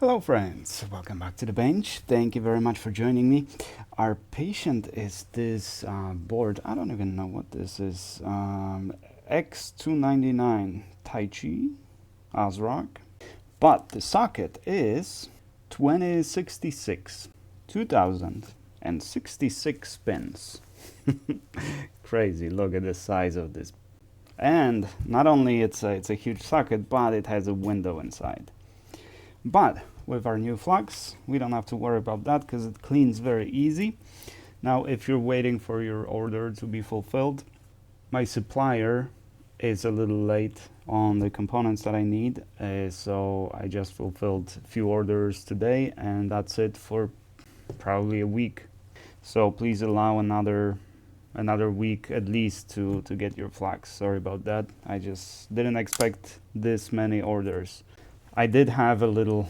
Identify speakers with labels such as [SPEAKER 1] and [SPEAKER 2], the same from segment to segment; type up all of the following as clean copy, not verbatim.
[SPEAKER 1] Hello friends, welcome back to the bench. Thank you very much for joining me. Our patient is this board, I don't even know what this is, X299 Tai Chi ASRock, but the socket is 2066, 2066 pins. Crazy, look at the size of this. And not only it's a huge socket, but it has a window inside. But with our new flux, we don't have to worry about that because it cleans very easy. Now, if you're waiting for your order to be fulfilled, my supplier is a little late on the components that I need. So I just fulfilled a few orders today, and that's it for probably a week. So please allow another week at least to get your flux. Sorry about that. I just didn't expect this many orders. I did have a little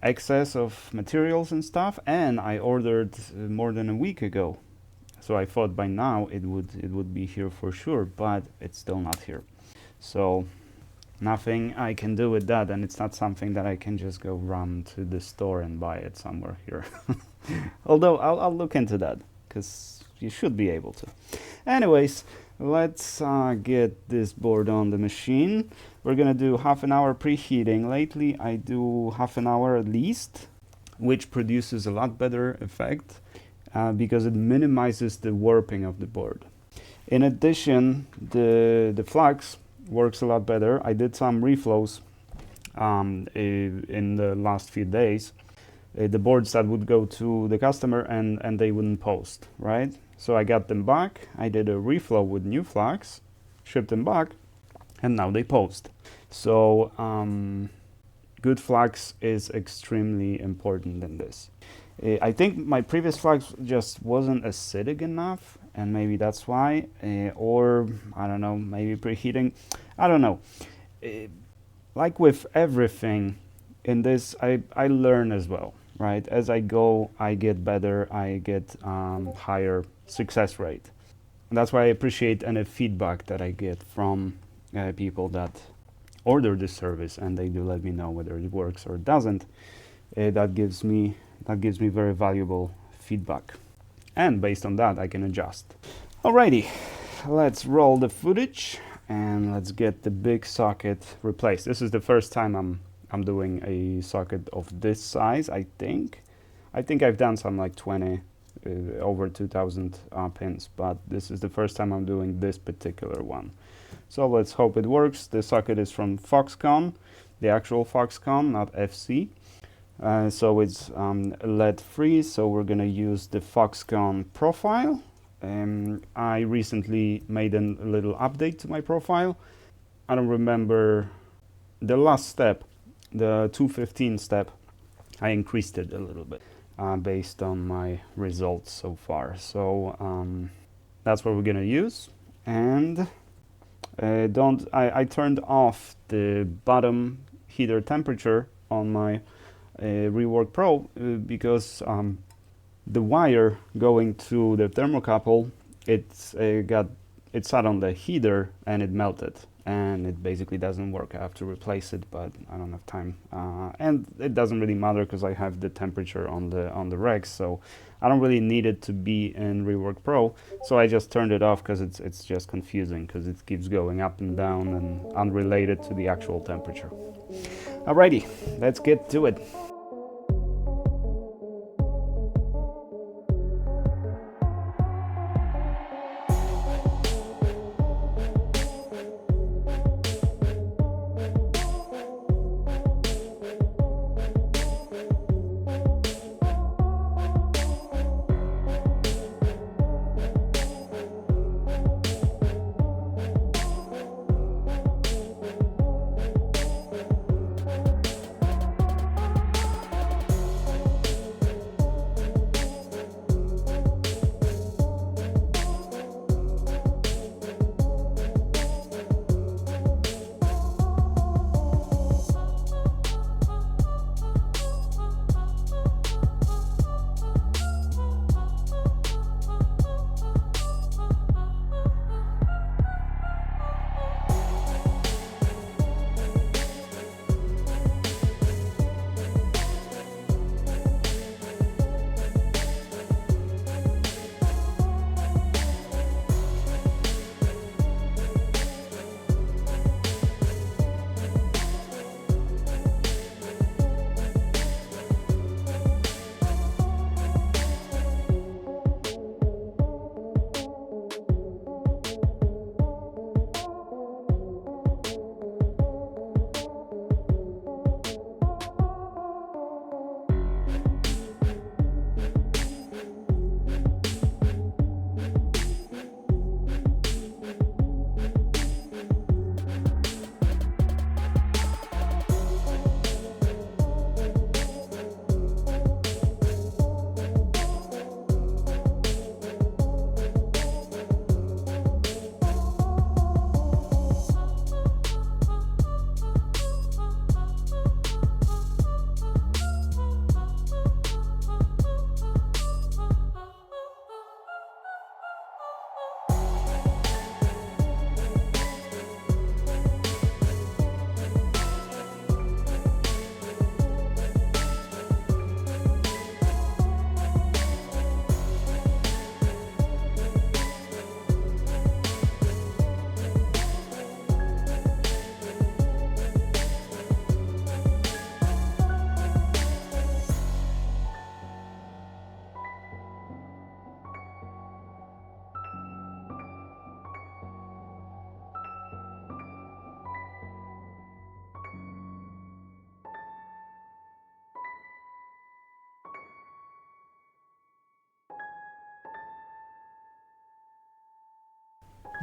[SPEAKER 1] excess of materials and stuff, and I ordered more than a week ago. So I thought by now it would be here for sure, but it's still not here. So nothing I can do with that, and it's not something that I can just go run to the store and buy it somewhere here. Although I'll look into that, because you should be able to. Anyways, let's get this board on the machine. We're gonna do half an hour preheating. Lately I do half an hour at least, which produces a lot better effect because it minimizes the warping of the board. In addition, the flux works a lot better. I did some reflows in the last few days. The boards that would go to the customer and they wouldn't post, right? So I got them back, I did a reflow with new flux, shipped them back, and now they post. So good flux is extremely important in this. I think my previous flux just wasn't acidic enough, and maybe that's why, or I don't know, maybe preheating, I don't know. Like with everything in this, I learn as well, right? As I go, I get better, I get higher success rate. And that's why I appreciate any feedback that I get from people that order this service, and they do let me know whether it works or it doesn't. That gives me very valuable feedback, and based on that I can adjust. Alrighty, let's roll the footage and let's get the big socket replaced. This is the first time I'm doing a socket of this size. I think I've done some like 20 over 2000 pins, but this is the first time I'm doing this particular one. So let's hope it works. The socket is from Foxconn, the actual Foxconn, not FC. So it's LED free, so we're gonna use the Foxconn profile. I recently made a little update to my profile. I don't remember the last step, the 215 step. I increased it a little bit based on my results so far. So that's what we're gonna use. And I turned off the bottom heater temperature on my Rework Pro because the wire going to the thermocouple, it sat on the heater and it melted, and it basically doesn't work. I have to replace it, but I don't have time, and it doesn't really matter because I have the temperature on the Rex, so I don't really need it to be in Rework Pro. So I just turned it off because it's just confusing because it keeps going up and down and unrelated to the actual temperature. Alrighty, let's get to it.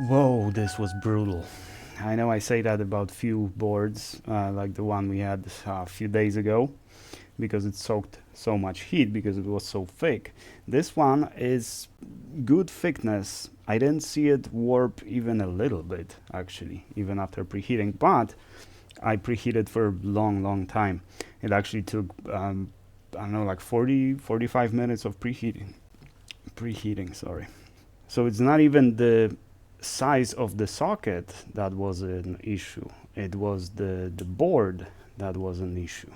[SPEAKER 1] Whoa, this was brutal. I know I say that about few boards, like the one we had a few days ago, because it soaked so much heat because it was so thick. This one is good thickness. I didn't see it warp even a little bit, actually, even after preheating, but I preheated for a long time. It actually took, I don't know, like 45 minutes of preheating, sorry. So it's not even the size of the socket that was an issue. It was the board that was an issue.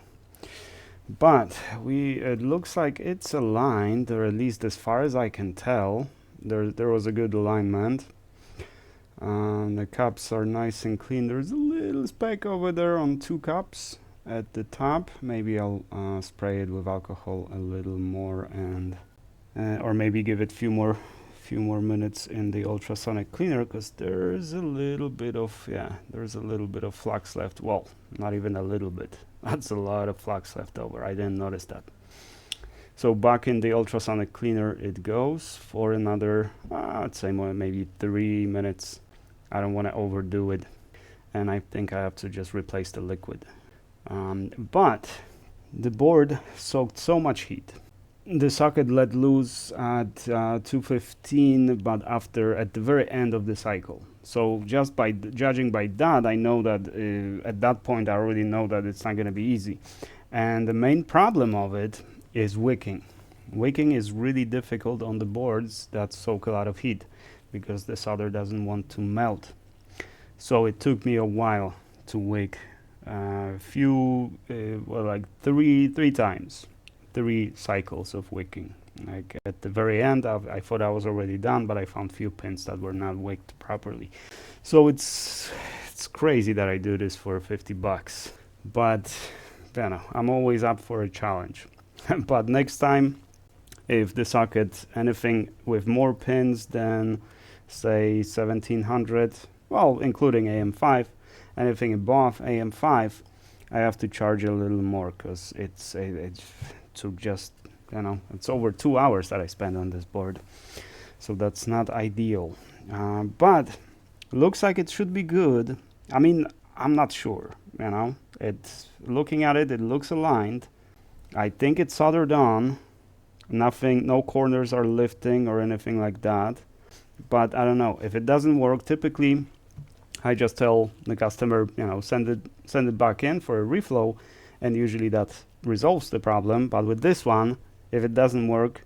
[SPEAKER 1] But it looks like it's aligned, or at least as far as I can tell. There was a good alignment. The cups are nice and clean. There's a little speck over there on 2 cups at the top. Maybe I'll spray it with alcohol a little more, and or maybe give it few more minutes in the ultrasonic cleaner, because there's a little bit of flux left. Well, not even a little bit. That's a lot of flux left over. I didn't notice that. So back in the ultrasonic cleaner it goes for another, I'd say maybe 3 minutes. I don't want to overdo it, and I think I have to just replace the liquid. But the board soaked so much heat. The socket let loose at 215, but at the very end of the cycle. So just by judging by that, I know that at that point I already know that it's not going to be easy. And the main problem of it is wicking. Wicking is really difficult on the boards that soak a lot of heat, because the solder doesn't want to melt. So it took me a while to wick like three times, 3 cycles of wicking. Like at the very end, I thought I was already done, but I found few pins that were not wicked properly. So it's crazy that I do this for $50, but you know, I'm always up for a challenge. But next time, if the socket anything with more pins than say 1700, well, including AM5, anything above AM5, I have to charge a little more, because it took just, you know, it's over 2 hours that I spent on this board, so that's not ideal. But looks like it should be good. I mean, I'm not sure, you know. Looking at it, it looks aligned. I think it's soldered on. No corners are lifting or anything like that. But I don't know. If it doesn't work, typically I just tell the customer, you know, send it back in for a reflow, and usually that resolves the problem. But with this one, if it doesn't work,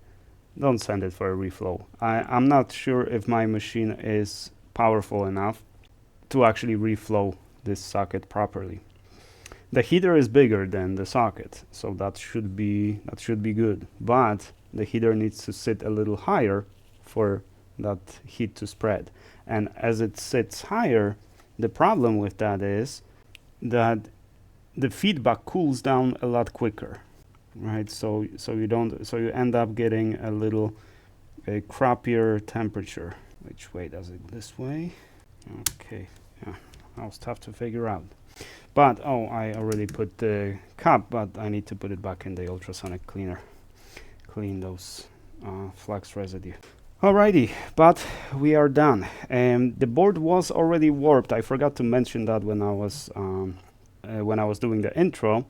[SPEAKER 1] don't send it for a reflow. I'm not sure if my machine is powerful enough to actually reflow this socket properly. The heater is bigger than the socket, so that should be good. But the heater needs to sit a little higher for that heat to spread. And as it sits higher, the problem with that is that the feedback cools down a lot quicker, right? So you end up getting a crappier temperature. Which way does it? This way? Okay, yeah, that was tough to figure out. But I already put the cup, but I need to put it back in the ultrasonic cleaner. Clean those flux residue. Alrighty, but we are done. The board was already warped. I forgot to mention that when I was doing the intro.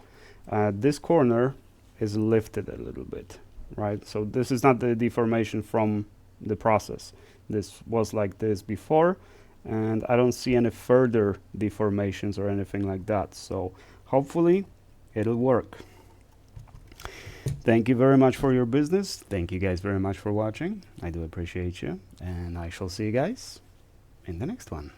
[SPEAKER 1] This corner is lifted a little bit, right? So this is not the deformation from the process. This was like this before, and I don't see any further deformations or anything like that. So hopefully it'll work. Thank you very much for your business. Thank you guys very much for watching. I do appreciate you, and I shall see you guys in the next one.